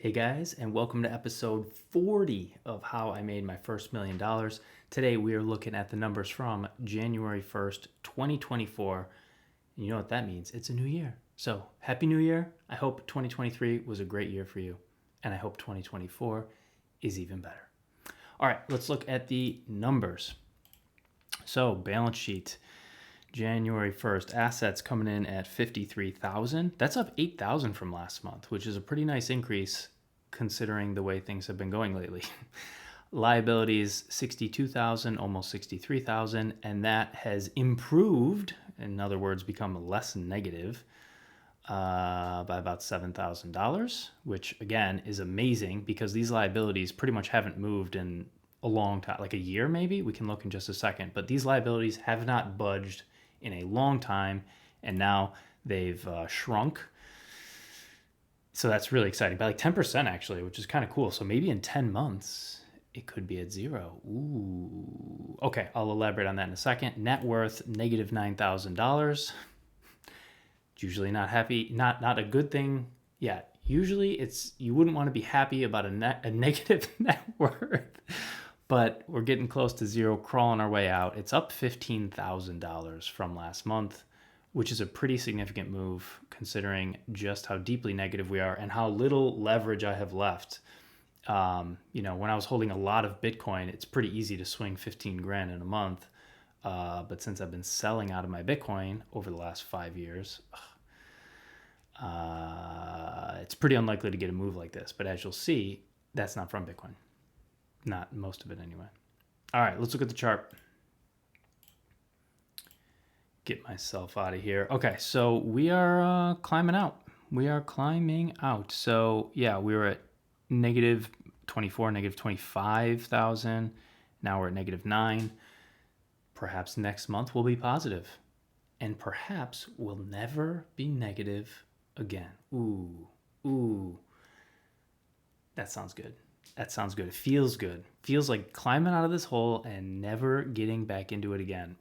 Hey guys, and welcome to episode 40 of How I Made My First $1 Million. Today we are looking at the numbers from January 1st, 2024. And you know what that means? It's a new year. So, Happy New Year. I hope 2023 was a great year for you. And I hope 2024 is even better. All right, let's look at the numbers. So, balance sheet. January 1st, assets coming in at $53,000. That's up $8,000 from last month, which is a pretty nice increase considering the way things have been going lately. Liabilities, $62,000, almost $63,000, and that has improved, in other words, become less negative by about $7,000, which again is amazing because these liabilities pretty much haven't moved in a long time, like a year maybe. We can look in just a second, but these liabilities have not budged in a long time, and now they've shrunk. So that's really exciting, by like 10% actually, which is kind of cool. So maybe in 10 months, it could be at zero. Ooh. Okay, I'll elaborate on that in a second. Net worth, negative $9,000. It's usually not happy, not a good thing. Yeah, usually it's, you wouldn't want to be happy about a negative net worth. But we're getting close to zero, crawling our way out. It's up $15,000 from last month, which is a pretty significant move considering just how deeply negative we are and how little leverage I have left. When I was holding a lot of Bitcoin, it's pretty easy to swing 15 grand in a month. But since I've been selling out of my Bitcoin over the last 5 years, it's pretty unlikely to get a move like this. But as you'll see, that's not from Bitcoin. Not most of it anyway. All right, let's look at the chart. Get myself out of here. Okay, so we are climbing out. We are climbing out. So yeah, we were at negative 24, negative 25,000. Now we're at negative 9. Perhaps next month we'll be positive. And perhaps we'll never be negative again. Ooh. That sounds good. That sounds good. It feels good. Feels like climbing out of this hole and never getting back into it again.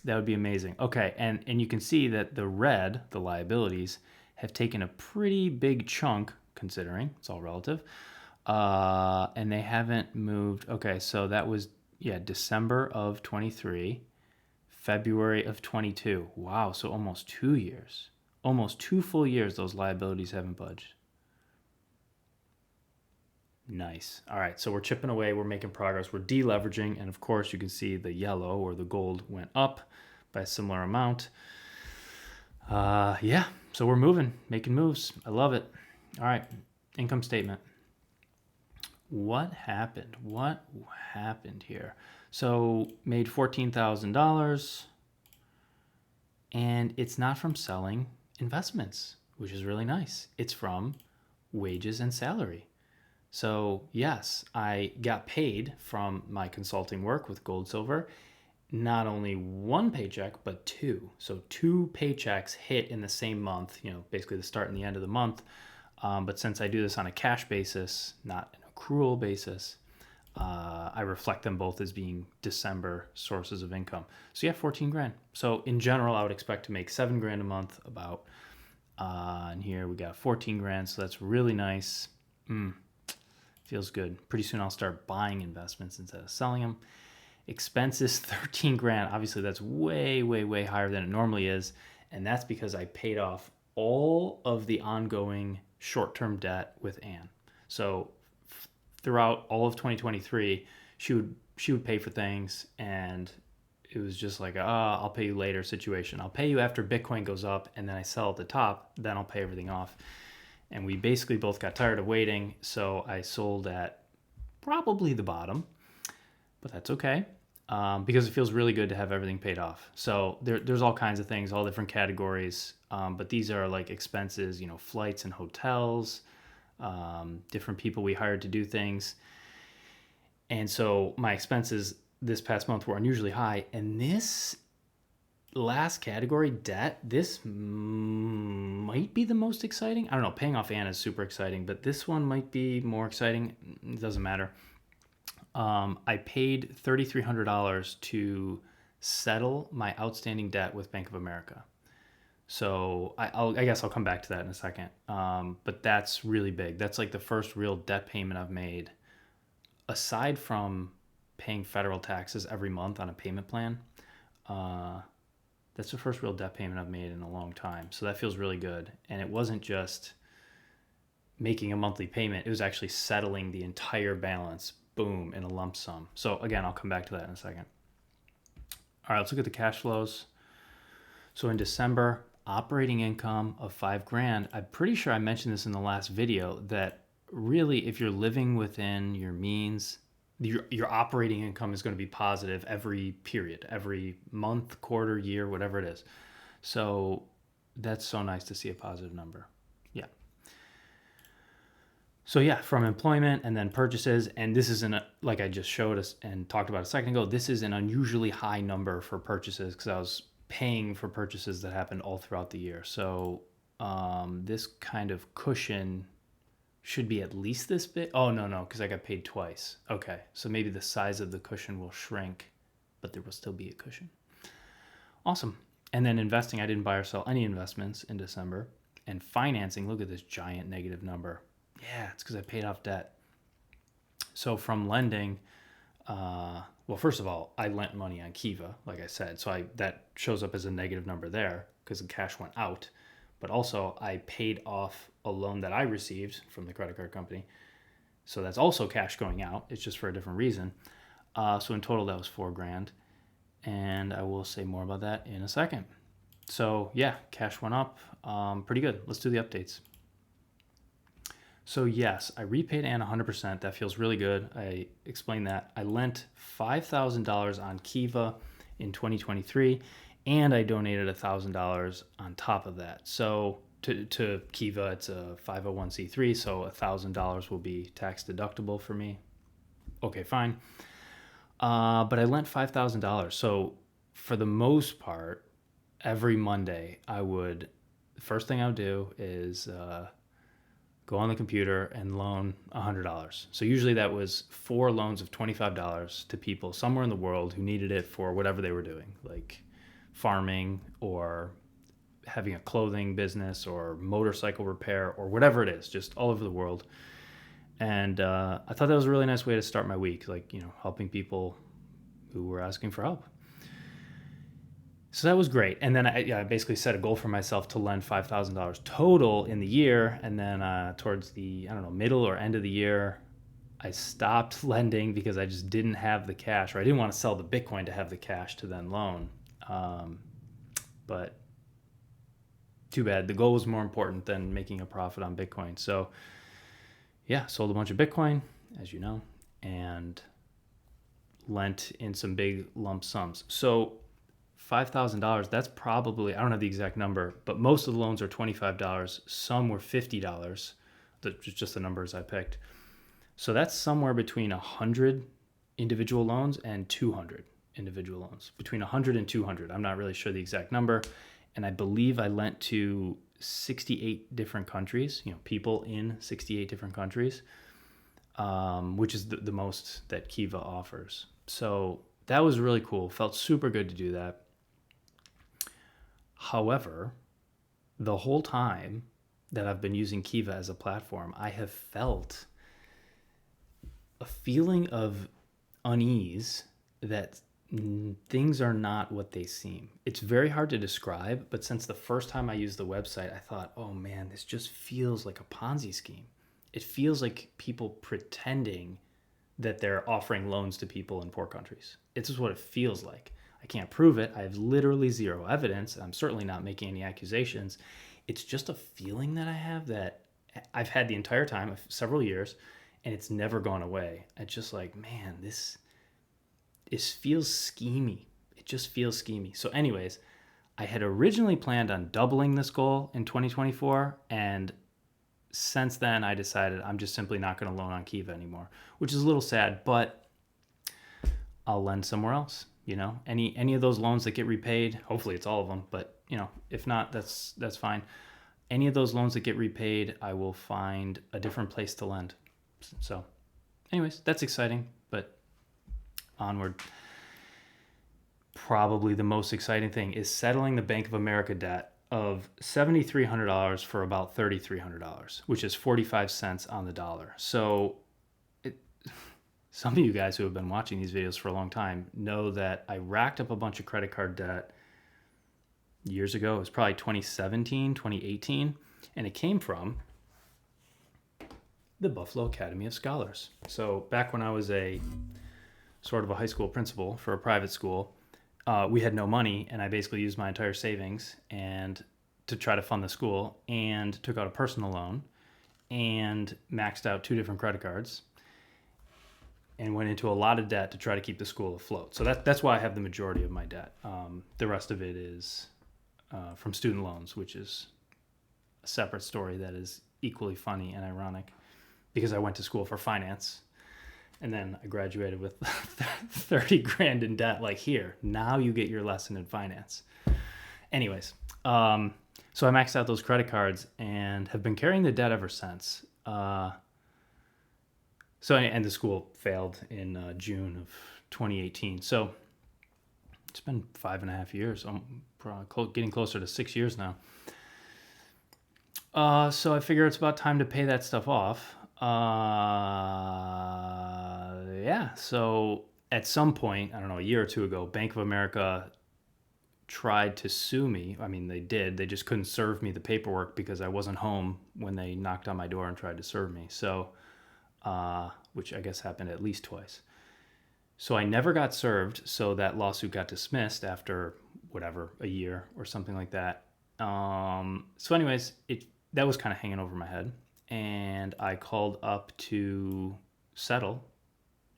That would be amazing. Okay, and you can see that the red, the liabilities, have taken a pretty big chunk, considering it's all relative, and they haven't moved. Okay, so that was, December of 23, February of 22. Wow, so almost 2 years. Almost 2 full years those liabilities haven't budged. Nice. All right, so we're chipping away, we're making progress, we're deleveraging, and of course you can see the yellow or the gold went up by a similar amount. So we're moving, making moves. I love it. All right, income statement. What happened? What happened here? So made $14,000, and it's not from selling investments, which is really nice. It's from wages and salary. So yes, I got paid from my consulting work with GoldSilver, not only one paycheck, but 2. So 2 paychecks hit in the same month, basically the start and the end of the month. But since I do this on a cash basis, not an accrual basis, I reflect them both as being December sources of income. So 14 grand. So in general, I would expect to make 7 grand a month about, and here we got 14 grand. So that's really nice. Feels good. Pretty soon I'll start buying investments instead of selling them. Expenses, 13 grand. Obviously that's way, way, way higher than it normally is. And that's because I paid off all of the ongoing short-term debt with Anne. So throughout all of 2023, she would pay for things, and it was just like, I'll pay you later situation. I'll pay you after Bitcoin goes up, and then I sell at the top, then I'll pay everything off. And we basically both got tired of waiting, so I sold at probably the bottom, but that's okay, because it feels really good to have everything paid off. So there's all kinds of things, all different categories, but these are like expenses, flights and hotels, different people we hired to do things. And so my expenses this past month were unusually high, and this last category, debt, this might be the most exciting. I don't know, paying off Anna is super exciting, but this one might be more exciting. It doesn't matter. I paid $3,300 to settle my outstanding debt with Bank of America. So I guess I'll come back to that in a second. But that's really big. That's like the first real debt payment I've made, aside from paying federal taxes every month on a payment plan. That's the first real debt payment I've made in a long time. So that feels really good. And it wasn't just making a monthly payment, it was actually settling the entire balance, boom, in a lump sum. So again, I'll come back to that in a second. All right, let's look at the cash flows. So in December, operating income of $5,000. I'm pretty sure I mentioned this in the last video, that really if you're living within your means, your operating income is going to be positive every period, every month, quarter, year, whatever it is. So that's so nice to see a positive number. Yeah. So yeah, from employment and then purchases, and this is like I just showed us and talked about a second ago, this is an unusually high number for purchases because I was paying for purchases that happened all throughout the year. So this kind of cushion should be at least this big. Oh, no, because I got paid twice. Okay, so maybe the size of the cushion will shrink, but there will still be a cushion. Awesome. And then investing, I didn't buy or sell any investments in December. And financing, look at this giant negative number. Yeah, it's because I paid off debt. So from lending, well, first of all, I lent money on Kiva, like I said. So that shows up as a negative number there because the cash went out. But also I paid off a loan that I received from the credit card company. So that's also cash going out. It's just for a different reason. So in total, that was $4,000. And I will say more about that in a second. So yeah, cash went up pretty good. Let's do the updates. So yes, I repaid Ann 100%. That feels really good. I explained that. I lent $5,000 on Kiva in 2023, and I donated $1,000 on top of that. So to Kiva, it's a 501c3, so $1,000 will be tax deductible for me. Okay, fine. But I lent $5,000. So for the most part, every Monday, the first thing I would do is go on the computer and loan $100. So usually that was 4 loans of $25 to people somewhere in the world who needed it for whatever they were doing, like farming or having a clothing business or motorcycle repair or whatever it is, just all over the world. And I thought that was a really nice way to start my week, like, helping people who were asking for help. So that was great. And then I basically set a goal for myself to lend $5,000 total in the year. And then towards the, middle or end of the year, I stopped lending because I just didn't have the cash, or I didn't want to sell the Bitcoin to have the cash to then loan. But too bad. The goal was more important than making a profit on Bitcoin. So yeah, sold a bunch of Bitcoin, as you know, and lent in some big lump sums. So $5,000, that's probably, I don't have the exact number, but most of the loans are $25. Some were $50. That's just the numbers I picked. So that's somewhere between 100 individual loans and 200 individual loans. Between 100 and 200. I'm not really sure the exact number. And I believe I lent to 68 different countries, people in 68 different countries, which is the most that Kiva offers. So that was really cool. Felt super good to do that. However, the whole time that I've been using Kiva as a platform, I have felt a feeling of unease that things are not what they seem. It's very hard to describe, but since the first time I used the website, I thought, oh man, this just feels like a Ponzi scheme. It feels like people pretending that they're offering loans to people in poor countries. It's just what it feels like. I can't prove it. I have literally zero evidence. I'm certainly not making any accusations. It's just a feeling that I have that I've had the entire time, several years, and it's never gone away. It's just like, man, this feels schemy. It just feels schemy. So anyways, I had originally planned on doubling this goal in 2024, and since then I decided I'm just simply not going to loan on Kiva anymore, which is a little sad, but I'll lend somewhere else. Any of those loans that get repaid, hopefully it's all of them, but if not, that's fine. Any of those loans that get repaid, I will find a different place to lend. So anyways, that's exciting, but onward. Probably the most exciting thing is settling the Bank of America debt. of $7,300 for about $3,300, which is 45 cents on the dollar. So some of you guys who have been watching these videos for a long time know that I racked up a bunch of credit card debt years ago. It was probably 2017, 2018, and it came from the Buffalo Academy of Scholars. So back when I was a sort of a high school principal for a private school, we had no money, and I basically used my entire savings and to try to fund the school, and took out a personal loan and maxed out 2 different credit cards and went into a lot of debt to try to keep the school afloat. So that's why I have the majority of my debt. The rest of it is from student loans, which is a separate story that is equally funny and ironic, because I went to school for finance and then I graduated with 30 grand in debt. Like, here, now you get your lesson in finance. Anyways, so I maxed out those credit cards and have been carrying the debt ever since. And the school failed in June of 2018. So it's been 5.5 years. I'm getting closer to 6 years now. So I figure it's about time to pay that stuff off. So at some point, I don't know, a year or two ago, Bank of America tried to sue me. I mean, they did. They just couldn't serve me the paperwork because I wasn't home when they knocked on my door and tried to serve me. So, which I guess happened at least twice. So I never got served. So that lawsuit got dismissed after whatever, a year or something like that. So anyways, that was kind of hanging over my head. And I called up to settle,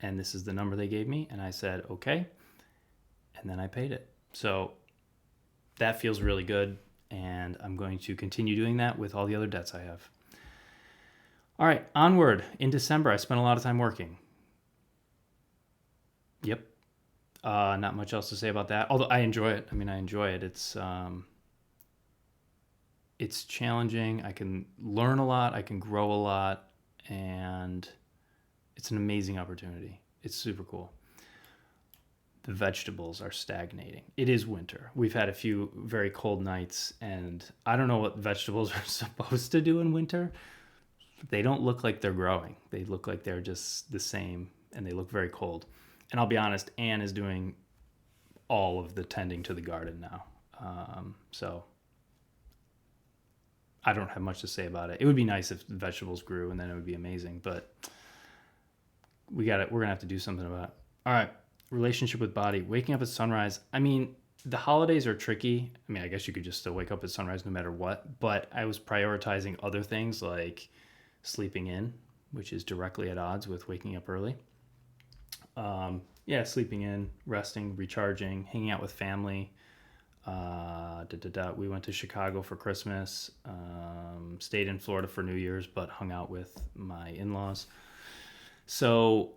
and this is the number they gave me, and I said, okay, and then I paid it. So that feels really good, and I'm going to continue doing that with all the other debts I have. All right, onward. In December, I spent a lot of time working. Yep. Not much else to say about that, although I enjoy it. I mean, I enjoy it. It's challenging. I can learn a lot. I can grow a lot, and it's an amazing opportunity. It's super cool. The vegetables are stagnating. It is winter. We've had a few very cold nights, and I don't know what vegetables are supposed to do in winter. They don't look like they're growing. They look like they're just the same, and they look very cold. And I'll be honest, Anne is doing all of the tending to the garden now. So I don't have much to say about it. It would be nice if the vegetables grew, and then it would be amazing, but we're going to have to do something about it. All right. Relationship with body. Waking up at sunrise. I mean, the holidays are tricky. I mean, I guess you could just still wake up at sunrise no matter what, but I was prioritizing other things like sleeping in, which is directly at odds with waking up early. Sleeping in, resting, recharging, hanging out with family. We went to Chicago for Christmas, stayed in Florida for New Year's, but hung out with my in-laws. So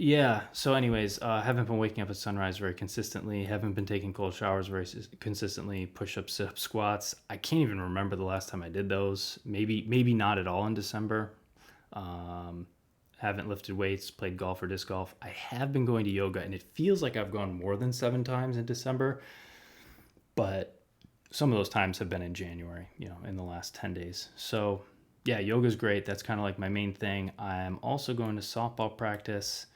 anyways, haven't been waking up at sunrise very consistently, haven't been taking cold showers very consistently, push-ups, sit-ups, squats. I can't even remember the last time I did those. Maybe not at all in December. Haven't lifted weights, played golf or disc golf. I have been going to yoga, and it feels like I've gone more than 7 times in December, but some of those times have been in January, in the last 10 days. So yeah, yoga's great. That's kind of like my main thing. I'm also going to softball practice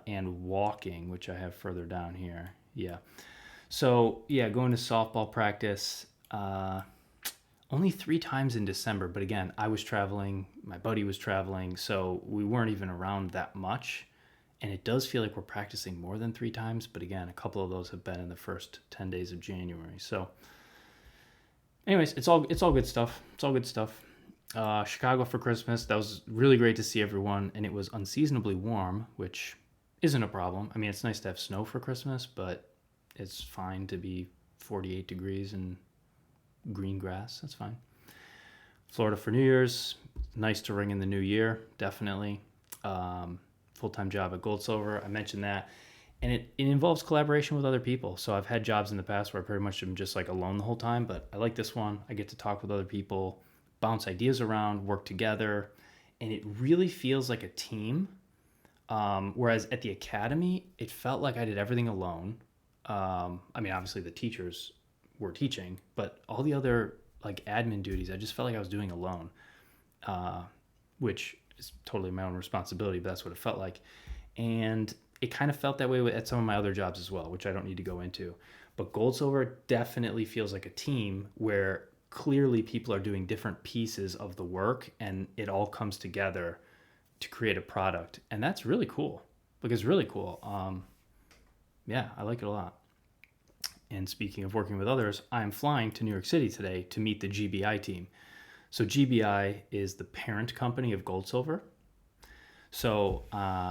and walking, which I have further down here. Yeah. So yeah, going to softball practice only 3 times in December. But again, I was traveling, my buddy was traveling, so we weren't even around that much. And it does feel like we're practicing more than 3 times. But again, a couple of those have been in the first 10 days of January. So anyways, it's all good stuff. It's all good stuff. Chicago for Christmas. That was really great to see everyone, and it was unseasonably warm, which isn't a problem. I mean, it's nice to have snow for Christmas, but it's fine to be 48 degrees and green grass. That's fine. Florida for New Year's. Nice to ring in the new year, definitely. Full-time job at GoldSilver. I mentioned that. And it involves collaboration with other people. So I've had jobs in the past where I pretty much am just like alone the whole time, but I like this one. I get to talk with other people, bounce ideas around, work together, and it really feels like a team. Whereas at the academy, it felt like I did everything alone. I mean, obviously the teachers were teaching, but all the other like admin duties, I just felt like I was doing alone, which is totally my own responsibility, but that's what it felt like. And it kind of felt that way at some of my other jobs as well, which I don't need to go into. But Gold Silver definitely feels like a team where clearly people are doing different pieces of the work and it all comes together to create a product. And that's really cool. Like, it's really cool. Yeah, I like it a lot. And speaking of working with others, I'm flying to New York City today to meet the GBI team. So GBI is the parent company of Gold Silver. So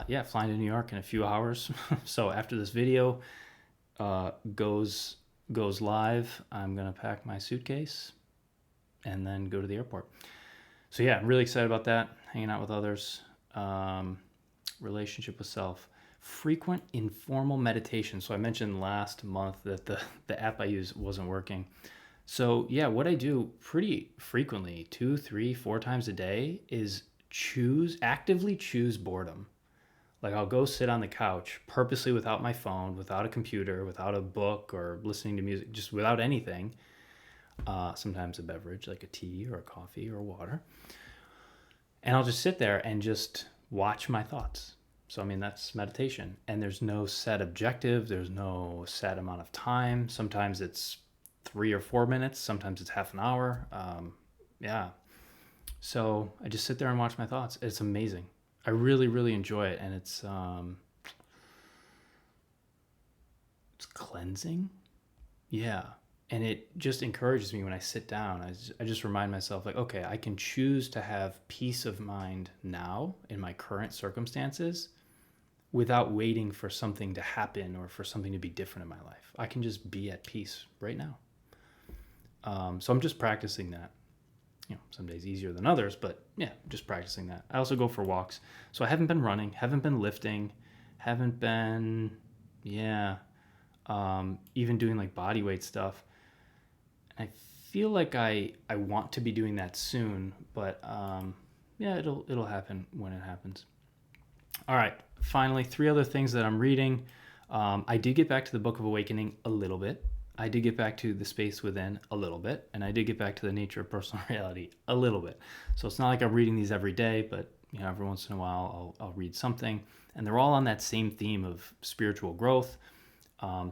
yeah, flying to New York in a few hours. So after this video goes live, I'm gonna pack my suitcase and then go to the airport. So yeah, I'm really excited about that. Hanging out with others, relationship with self, frequent informal meditation. So I mentioned last month that the app I use wasn't working. So yeah, what I do pretty frequently, 2, 3, 4 times a day, is actively choose boredom. Like, I'll go sit on the couch purposely without my phone, without a computer, without a book or listening to music, just without anything. Sometimes a beverage like a tea or a coffee or water. And I'll just sit there and just watch my thoughts. So, I mean, that's meditation. And there's no set objective. There's no set amount of time. Sometimes it's 3 or 4 minutes. Sometimes it's half an hour. Yeah. So I just sit there and watch my thoughts. It's amazing. I really, really enjoy it. And it's cleansing. Yeah. And it just encourages me when I sit down. I just remind myself, like, okay, I can choose to have peace of mind now in my current circumstances without waiting for something to happen or for something to be different in my life. I can just be at peace right now. So I'm just practicing that. Some days easier than others, but yeah, just practicing that. I also go for walks. So I haven't been running, haven't been lifting, haven't been, even doing like body weight stuff. I feel like I want to be doing that soon, but yeah, it'll happen when it happens. All right, finally, 3 other things that I'm reading. I did get back to the Book of Awakening a little bit. I did get back to The Space Within a little bit, and I did get back to The Nature of Personal Reality a little bit. So it's not like I'm reading these every day, but every once in a while I'll read something, and they're all on that same theme of spiritual growth,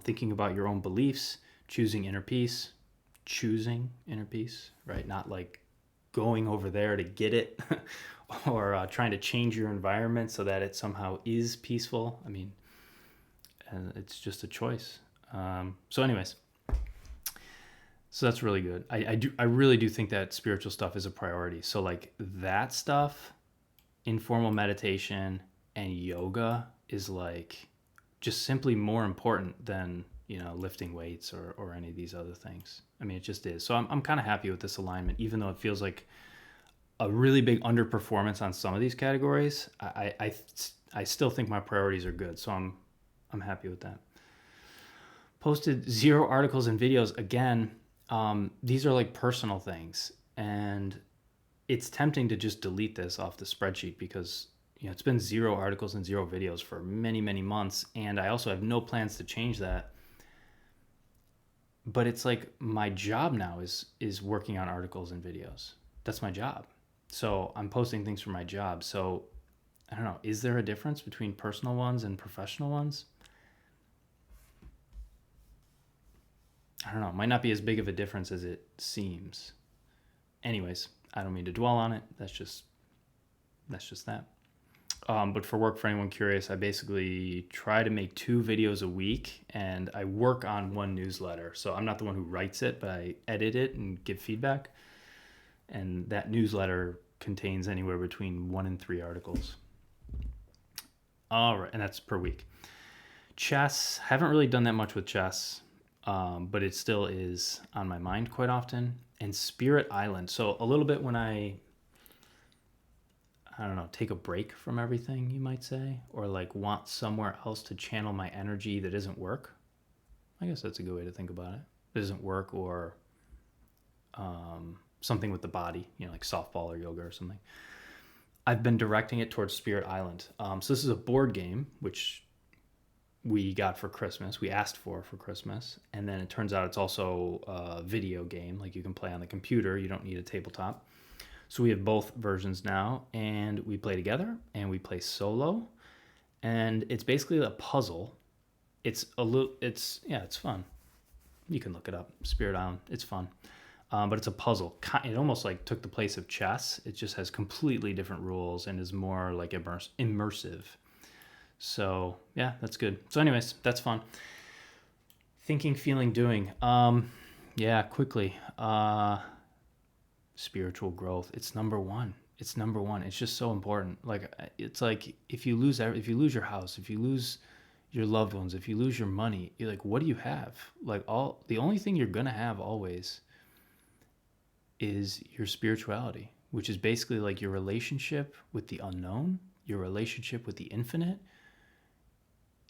thinking about your own beliefs, choosing inner peace, right? Not like going over there to get it or trying to change your environment so that it somehow is peaceful. I mean, it's just a choice. So anyways, so that's really good. I really do think that spiritual stuff is a priority. So like that stuff, informal meditation and yoga is like just simply more important than, lifting weights or any of these other things. I mean, it just is. So I'm kind of happy with this alignment, even though it feels like a really big underperformance on some of these categories. I still think my priorities are good. So I'm happy with that. Posted 0 articles and videos again. These are like personal things, and it's tempting to just delete this off the spreadsheet because it's been 0 articles and 0 videos for many, many months, and I also have no plans to change that. But it's like my job now is working on articles and videos. That's my job. So I'm posting things for my job. So I don't know, is there a difference between personal ones and professional ones? I don't know, it might not be as big of a difference as it seems. Anyways, I don't mean to dwell on it. That's just that. But for work, for anyone curious, I basically try to make 2 videos a week, and I work on 1 newsletter. So I'm not the one who writes it, but I edit it and give feedback. And that newsletter contains anywhere between 1 and 3 articles. All right, and that's per week. Chess, haven't really done that much with chess. But it still is on my mind quite often. And Spirit Island. So a little bit when I don't know, take a break from everything, you might say, or like want somewhere else to channel my energy that isn't work. I guess that's a good way to think about it. It isn't work or something with the body, like softball or yoga or something. I've been directing it towards Spirit Island. So this is a board game, which we got for Christmas, we asked for Christmas. And then it turns out it's also a video game. Like you can play on the computer. You don't need a tabletop. So we have both versions now, and we play together and we play solo. And it's basically a puzzle. It's fun. You can look it up, Spirit Island. It's fun. But it's a puzzle. It almost like took the place of chess. It just has completely different rules and is more like immersive. So yeah, that's good. So anyways, that's fun. Thinking, feeling, doing. Yeah, quickly. Spiritual growth. It's number one. It's number one. It's just so important. Like, it's like if you lose your house, if you lose your loved ones, if you lose your money, you're like, what do you have? Like, the only thing you're gonna have always is your spirituality, which is basically like your relationship with the unknown, your relationship with the infinite.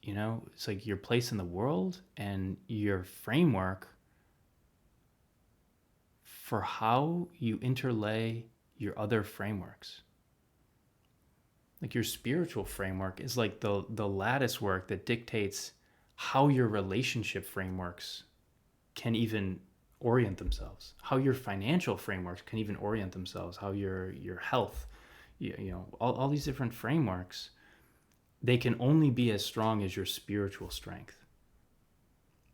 You know, it's like your place in the world and your framework for how you interlay your other frameworks. Like your spiritual framework is like the lattice work that dictates how your relationship frameworks can even orient themselves, how your financial frameworks can even orient themselves, how your health, all these different frameworks, they can only be as strong as your spiritual strength.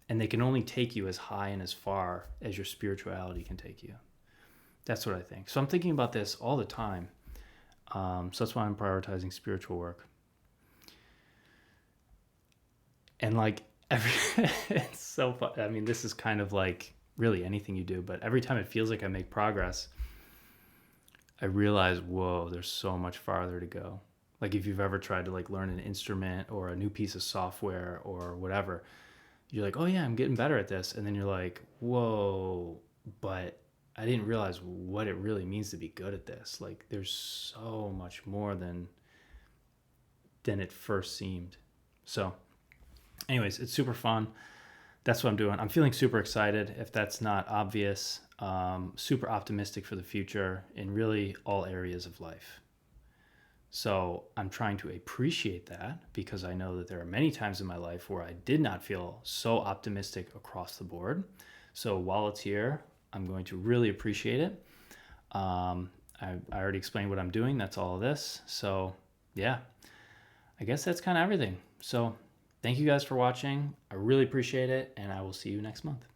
And they can only take you as high and as far as your spirituality can take you. That's what I think. So I'm thinking about this all the time. So that's why I'm prioritizing spiritual work. And like it's so fun. I mean, this is kind of like really anything you do, but every time it feels like I make progress, I realize, whoa, there's so much farther to go. Like if you've ever tried to like learn an instrument or a new piece of software or whatever, you're like, oh yeah, I'm getting better at this. And then you're like, whoa, but I didn't realize what it really means to be good at this. Like there's so much more than it first seemed. So anyways, it's super fun. That's what I'm doing. I'm feeling super excited, if that's not obvious, super optimistic for the future in really all areas of life. So I'm trying to appreciate that because I know that there are many times in my life where I did not feel so optimistic across the board. So while it's here, I'm going to really appreciate it. I already explained what I'm doing. That's all of this. So yeah, I guess that's kind of everything. So thank you guys for watching. I really appreciate it, and I will see you next month.